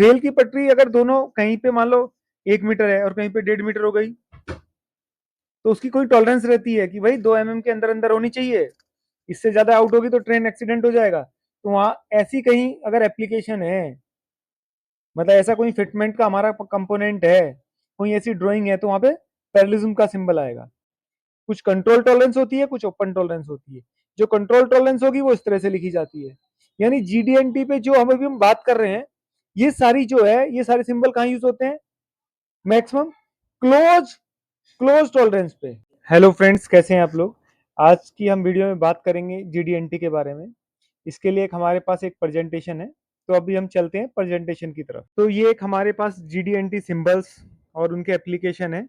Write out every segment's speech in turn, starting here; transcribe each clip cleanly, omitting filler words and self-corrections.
Rail की पटरी अगर दोनों कहीं पे मान लो 1 मीटर है और कहीं पे 1.5 मीटर हो गई, तो उसकी कोई टॉलरेंस रहती है कि भाई 2 mm के अंदर अंदर होनी चाहिए, इससे ज्यादा आउट होगी तो ट्रेन एक्सीडेंट हो जाएगा। तो वहां ऐसी कहीं अगर एप्लीकेशन है, मतलब ऐसा कोई फिटमेंट का हमारा कंपोनेंट है, कोई ऐसी ड्राइंग है, तो वहां पे पैरेललिज्म का सिंबल आएगा। कुछ कंट्रोल टॉलरेंस होती है, कुछ ओपन टॉलरेंस होती है। जो कंट्रोल टॉलरेंस होगी वो इस तरह से लिखी जाती है। यानी जीडीएनटी पे जो हम अभी हम बात कर रहे हैं, ये सारी जो है, ये सारे सिंबल कहाँ यूज होते हैं? मैक्सिमम क्लोज क्लोज टॉलरेंस पे। हेलो फ्रेंड्स, कैसे हैं आप लोग? आज की हम वीडियो में बात करेंगे जीडीएनटी के बारे में। इसके लिए एक हमारे पास एक प्रेजेंटेशन है, तो अभी हम चलते हैं प्रेजेंटेशन की तरफ। तो ये एक हमारे पास जीडीएनटी सिंबल्स और उनके एप्लीकेशन है,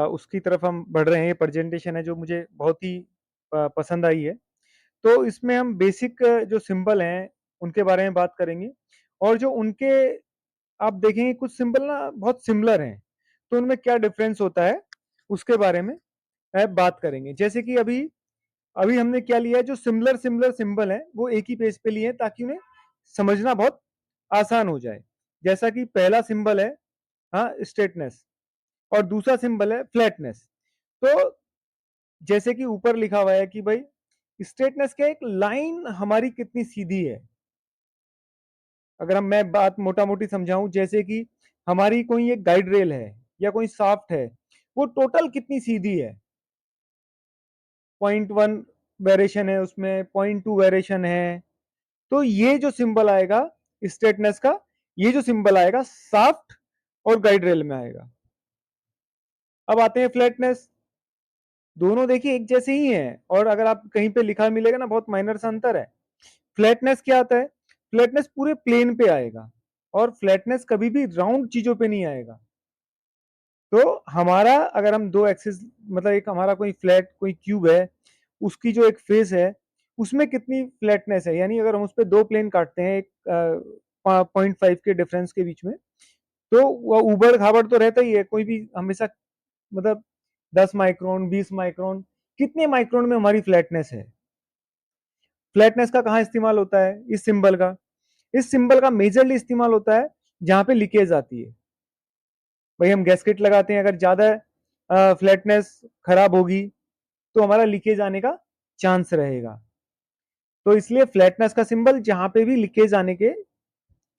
उसकी तरफ हम बढ़ रहे हैं। ये प्रेजेंटेशन है जो मुझे बहुत ही पसंद आई है। तो इसमें हम बेसिक जो सिंबल हैं उनके बारे में बात करेंगे, और जो उनके आप देखेंगे कुछ सिंबल ना बहुत सिमिलर हैं, तो उनमें क्या डिफरेंस होता है उसके बारे में बात करेंगे। जैसे कि अभी अभी हमने क्या लिया है, जो सिमिलर सिमिलर सिंबल है वो एक ही पेज पे लिए हैं ताकि उन्हें समझना बहुत आसान हो जाए। जैसा कि पहला सिंबल है, हाँ, स्ट्रेटनेस, और दूसरा सिंबल है फ्लैटनेस। तो जैसे कि ऊपर लिखा हुआ है कि भाई स्ट्रेटनेस क्या है, एक लाइन हमारी कितनी सीधी है। अगर हम मैं बात मोटा मोटी समझाऊं, जैसे कि हमारी कोई एक गाइड रेल है या कोई साफ्ट है, वो टोटल कितनी सीधी है। 0.1 वेरिएशन है उसमें, 0.2 वेरिएशन है। तो ये जो सिंबल आएगा स्ट्रेटनेस का, ये जो सिंबल आएगा साफ्ट और गाइड रेल में आएगा। अब आते हैं फ्लैटनेस। दोनों देखिए एक जैसे ही हैं, और अगर आप कहीं पे लिखा मिलेगा ना बहुत माइनर सा अंतर है। फ्लैटनेस क्या आता है? फ्लैटनेस पूरे प्लेन पे आएगा, और फ्लैटनेस कभी भी राउंड चीजों पे नहीं आएगा। तो हमारा अगर हम दो एक्सिस, मतलब एक हमारा कोई फ्लैट कोई क्यूब है, उसकी जो एक फेस है उसमें कितनी फ्लैटनेस है, यानी अगर हम उस पर दो प्लेन काटते हैं एक 0.5 के डिफरेंस के बीच में, तो वह उबड़ खाबड़ तो रहता ही है कोई भी हमेशा, मतलब 10 माइक्रोन 20 माइक्रोन, कितने माइक्रोन में हमारी फ्लैटनेस है। फ्लैटनेस का कहाँ इस्तेमाल होता है? इस सिंबल का, इस सिंबल का मेजरली इस्तेमाल होता है जहां पे लीकेज आती है। भाई हम गैसकेट लगाते हैं, अगर ज्यादा फ्लैटनेस खराब होगी तो हमारा लीकेज आने का चांस रहेगा। तो इसलिए फ्लैटनेस का सिंबल जहां पे भी लीकेज आने के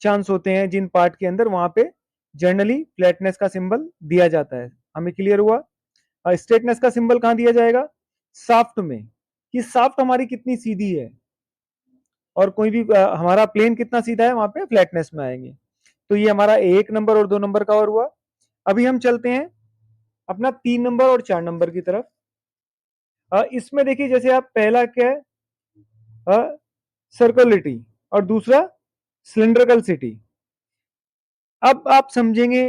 चांस होते हैं जिन पार्ट के अंदर, वहां पे जनरली फ्लैटनेस का सिंबल दिया जाता है। हमें क्लियर हुआ? स्ट्रेटनेस का सिंबल कहां दिया जाएगा? साफ्ट में, कि साफ्ट हमारी कितनी सीधी है, और कोई भी हमारा प्लेन कितना सीधा है, वहां पे फ्लैटनेस में आएंगे। तो ये हमारा 1 नंबर और 2 नंबर का और हुआ। अभी हम चलते हैं अपना 3 नंबर और 4 नंबर की तरफ। इसमें देखिए, जैसे आप पहला क्या है, सर्कुलिटी, और दूसरा सिलिंड्रिकल सिटी। अब आप समझेंगे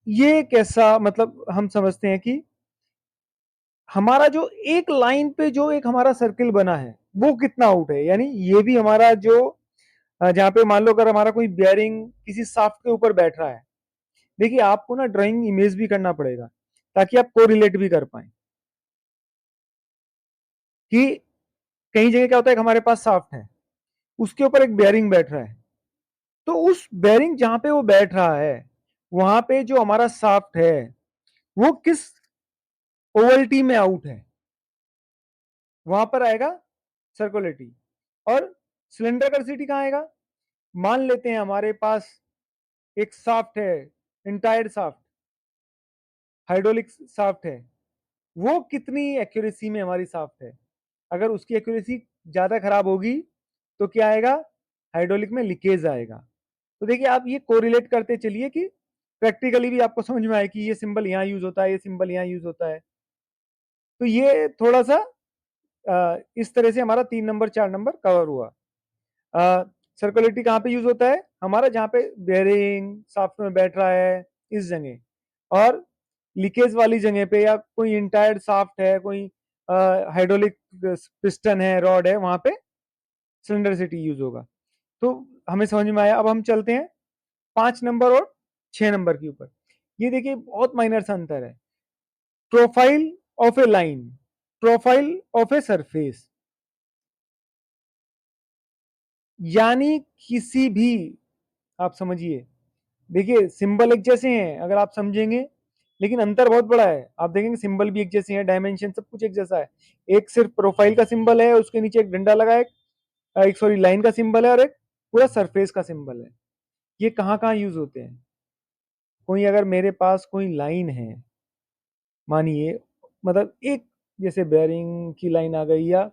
ये कैसा, मतलब हम समझते हैं कि हमारा जो एक लाइन पे जो एक हमारा सर्किल बना है वो कितना आउट है। यानी ये भी हमारा जो जहां पे मान लो अगर हमारा कोई बियरिंग किसी शाफ्ट के ऊपर बैठ रहा है, देखिए आपको ना ड्राइंग इमेज भी करना पड़ेगा ताकि आप कोरिलेट भी कर पाए कि कई जगह क्या होता है कि हमारे पास शाफ्ट है, उसके ऊपर एक बेयरिंग बैठ रहा है, तो उस बेयरिंग जहां पे वो बैठ रहा है, वहां पे जो हमारा शाफ्ट है वो किस ओवल्टी में आउट है, वहां पर आएगा सर्कुलेटी। और सिलेंडर सिटी कहाँ आएगा? मान लेते हैं हमारे पास एक शाफ्ट है, इंटायर शाफ्ट, हाइड्रोलिक शाफ्ट है, वो कितनी एक्यूरेसी में हमारी शाफ्ट है। अगर उसकी एक्यूरेसी ज्यादा खराब होगी तो क्या आएगा? हाइड्रोलिक में लीकेज आएगा। तो देखिए आप ये कोरिलेट करते चलिए कि प्रैक्टिकली भी आपको समझ में आए कि ये सिंबल यहाँ यूज होता है, ये सिंबल यहाँ यूज होता है। तो ये थोड़ा सा इस तरह से हमारा 3 नंबर 4 नंबर कवर हुआ। सर्कुलेटी कहाँ पे यूज होता है? हमारा जहाँ पे बेयरिंग शाफ्ट में बैठ रहा है इस जगह, और लीकेज वाली जगह पे, या कोई इंटायर्ड शाफ्ट है, कोई हाइड्रोलिक पिस्टन है, रॉड है, वहां पे सिलेंडरिसिटी यूज होगा। तो हमें समझ में आया। अब हम चलते हैं 5 नंबर और 6 नंबर के ऊपर। ये देखिए बहुत माइनर सा अंतर है। Profile of A line, profile of a surface, यानी किसी भी आप समझिए, देखिए सिंबल एक जैसे हैं अगर आप समझेंगे, लेकिन अंतर बहुत बड़ा है। आप देखेंगे सिंबल भी एक जैसे हैं, डायमेंशन सब कुछ एक जैसा है। एक सिर्फ प्रोफाइल का सिंबल है, उसके नीचे एक डंडा लगा है, एक सॉरी लाइन का सिंबल है, और एक पूरा सरफेस का सिंबल है। ये कहाँ कहाँ यूज होते हैं? कोई अगर मेरे पास कोई लाइन है, मानिए मतलब एक जैसे बेयरिंग की लाइन आ गई, या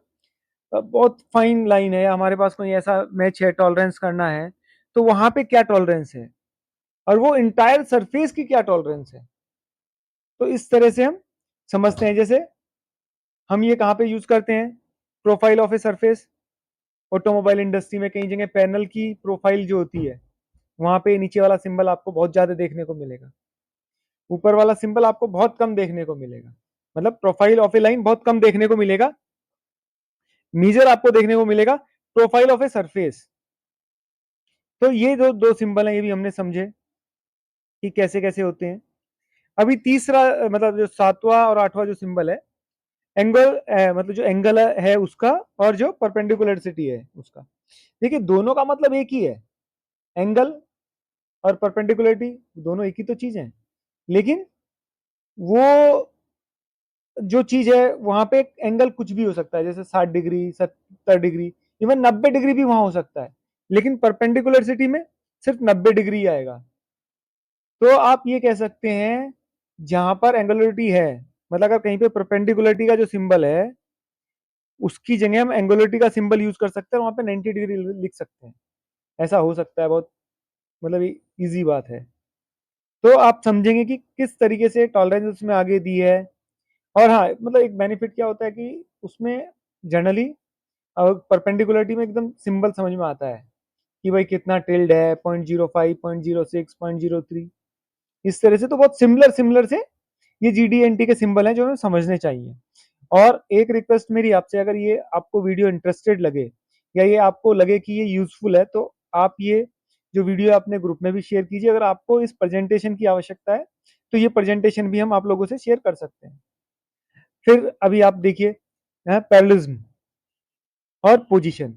बहुत फाइन लाइन है, या हमारे पास कोई ऐसा मैच है, टॉलरेंस करना है, तो वहां पे क्या टॉलरेंस है और वो इंटायर सरफेस की क्या टॉलरेंस है। तो इस तरह से हम समझते हैं। जैसे हम ये कहाँ पे यूज करते हैं, profile of a surface, automobile industry में कई जगह पैनल की प्रोफाइल जो होती है, वहां पे नीचे वाला सिंबल आपको बहुत ज्यादा देखने को मिलेगा, ऊपर वाला सिंबल आपको बहुत कम देखने को मिलेगा। मतलब प्रोफाइल ऑफ ए लाइन बहुत कम देखने को मिलेगा, मीजर आपको देखने को मिलेगा प्रोफाइल ऑफ ए सरफेस। तो ये जो दो सिंबल हैं, ये भी हमने समझे कि कैसे कैसे होते हैं। अभी तीसरा मतलब जो सातवां और आठवां जो सिंबल है, एंगल मतलब जो एंगल है उसका, और जो परपेंडिकुलरिटी है उसका। देखिए दोनों का मतलब एक ही है, एंगल और परपेंडिकुलरिटी दोनों एक ही तो चीज है, लेकिन वो जो चीज है वहां पे एंगल कुछ भी हो सकता है, जैसे 60 डिग्री, 70 डिग्री, इवन 90 डिग्री भी वहां हो सकता है, लेकिन परपेंडिकुलरिटी में सिर्फ 90 डिग्री आएगा। तो आप ये कह सकते हैं, जहां पर एंगुलरिटी है, मतलब अगर कहीं पे परपेंडिकुलरिटी का जो सिंबल है उसकी जगह हम एंगुलरिटी का सिंबल यूज कर सकते हैं, वहां पे 90 डिग्री लिख सकते हैं। ऐसा हो सकता है, बहुत मतलब इजी बात है। तो आप समझेंगे कि किस तरीके से टॉलरेंस उसमें आगे दी है। और हाँ, मतलब एक बेनिफिट क्या होता है कि उसमें जनरली परपेंडिकुलरिटी में एकदम सिंबल समझ में आता है कि भाई कितना टिल्ड है, 0.05, 0.06, 0.03, इस तरह से। तो बहुत सिमिलर सिमिलर से ये GD&T के सिंबल हैं जो हमें समझने चाहिए। और एक रिक्वेस्ट मेरी आपसे, अगर ये आपको वीडियो इंटरेस्टेड लगे या ये आपको लगे कि ये यूजफुल है, तो आप ये जो वीडियो अपने ग्रुप में भी शेयर कीजिए। अगर आपको इस प्रेजेंटेशन की आवश्यकता है तो ये प्रेजेंटेशन भी हम आप लोगों से शेयर कर सकते हैं। फिर अभी आप देखिए पैरेललिज्म और पोजीशन।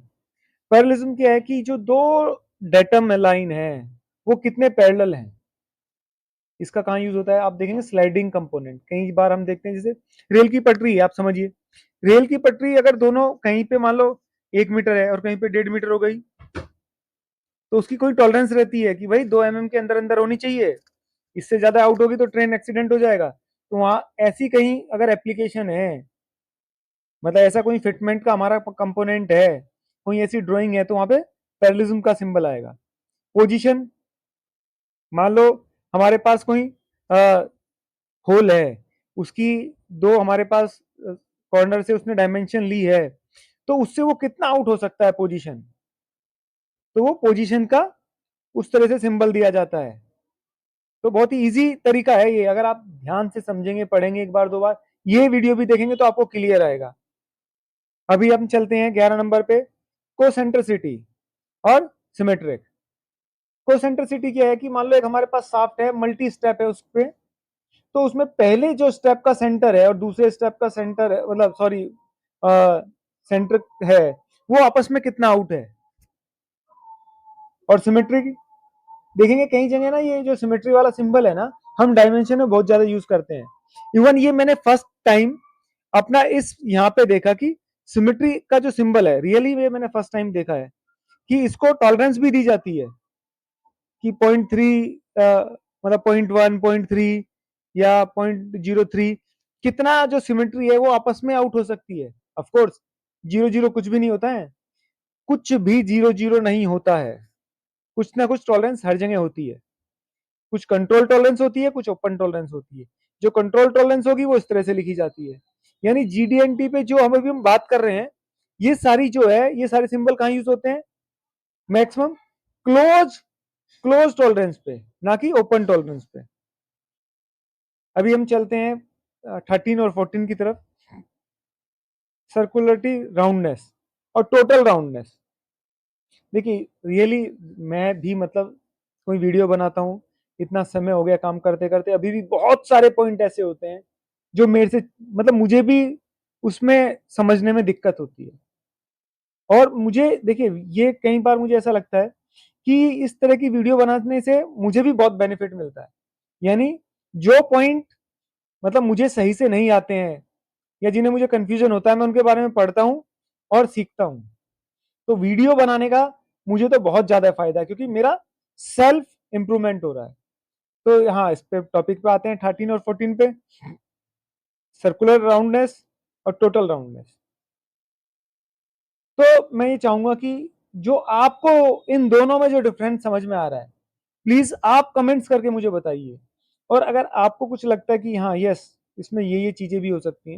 पैरेललिज्म क्या है कि जो दो डेटम लाइन है वो कितने पैरेलल हैं, इसका कहाँ यूज होता है। आप देखेंगे स्लाइडिंग कंपोनेंट, कई बार हम देखते हैं, जैसे रेल की पटरी है, आप समझिए रेल की पटरी अगर दोनों कहीं पे मान लो 1 मीटर है और कहीं पे 1.5 मीटर हो गई, तो उसकी कोई टॉलरेंस रहती है कि भाई 2 mm के अंदर अंदर होनी चाहिए, इससे ज्यादा आउट होगी तो ट्रेन एक्सीडेंट हो जाएगा। तो वहां ऐसी कहीं अगर एप्लीकेशन है, मतलब ऐसा कोई फिटमेंट का हमारा कंपोनेंट है, कोई ऐसी ड्राइंग है, तो वहां पे पैरेललिज्म का सिंबल आएगा। पोजीशन, मान लो हमारे पास कोई होल है, उसकी दो हमारे पास कॉर्नर से उसने डायमेंशन ली है, तो उससे वो कितना आउट हो सकता है पोजीशन, तो वो पोजीशन का उस तरह से सिंबल दिया जाता है। तो बहुत ही इजी तरीका है ये, अगर आप ध्यान से समझेंगे, पढ़ेंगे एक बार दो बार, ये वीडियो भी देखेंगे तो आपको क्लियर आएगा। अभी हम चलते हैं 11 नंबर पे, कोसेंट्रिसिटी और सिमेट्रिक। कोसेंट्रिसिटी क्या है कि मान लो एक हमारे पास शाफ्ट है, मल्टी स्टेप है उस पे, तो उसमें पहले जो स्टेप का सेंटर है और दूसरे स्टेप का सेंटर है, मतलब सॉरी सेंटर है, वो आपस में कितना आउट है। और सिमेट्री देखेंगे कई जगह ना, ये जो सिमेट्री वाला सिंबल है ना, हम डायमेंशन में बहुत ज्यादा यूज करते हैं। इवन ये मैंने फर्स्ट टाइम अपना इस यहाँ पे देखा कि सिमेट्री का जो सिंबल है, रियली ये मैंने फर्स्ट टाइम देखा है कि इसको टॉलरेंस भी दी जाती है कि 0.3 मतलब 0.1, 0.3 या 0.03, कितना जो सिमेट्री है वो आपस में आउट हो सकती है। ऑफ कोर्स 0 0 कुछ भी नहीं होता है, कुछ भी 0 0 नहीं होता है, कुछ ना कुछ टॉलरेंस हर जगह होती है। कुछ कंट्रोल टॉलरेंस होती है, कुछ ओपन टॉलरेंस होती है। जो कंट्रोल टॉलरेंस होगी वो इस तरह से लिखी जाती है। यानी GD&T पे जो हम अभी हम बात कर रहे हैं, ये सारी जो है, ये सारे सिंबल कहाँ यूज होते हैं, मैक्सिमम क्लोज क्लोज टॉलरेंस पे, ना कि ओपन टॉलरेंस पे। अभी हम चलते हैं 13 और 14 की तरफ, सर्कुलरिटी, राउंडनेस और टोटल राउंडनेस। देखिए रियली मैं भी मतलब कोई वीडियो बनाता हूँ, इतना समय हो गया काम करते करते, अभी भी बहुत सारे पॉइंट ऐसे होते हैं जो मेरे से मतलब मुझे भी उसमें समझने में दिक्कत होती है। और मुझे देखिए, ये कई बार मुझे ऐसा लगता है कि इस तरह की वीडियो बनाने से मुझे भी बहुत बेनिफिट मिलता है। यानी जो पॉइंट मतलब मुझे सही से नहीं आते हैं या जिन्हें मुझे कंफ्यूजन होता है, मैं उनके बारे में पढ़ता हूँ और सीखता हूँ। तो वीडियो बनाने का मुझे तो बहुत ज़्यादा फ़ायदा है, क्योंकि मेरा सेल्फ इम्प्रूवमेंट हो रहा है। तो हाँ, इस पे टॉपिक पे आते हैं 13 और 14 पे, सर्कुलर राउंडनेस और टोटल राउंडनेस। तो मैं ये चाहूंगा कि जो आपको इन दोनों में जो डिफरेंस समझ में आ रहा है, प्लीज आप कमेंट्स करके मुझे बताइए। और अगर आपको कुछ लगता है कि हाँ यस, इसमें ये चीजें भी हो सकती हैं,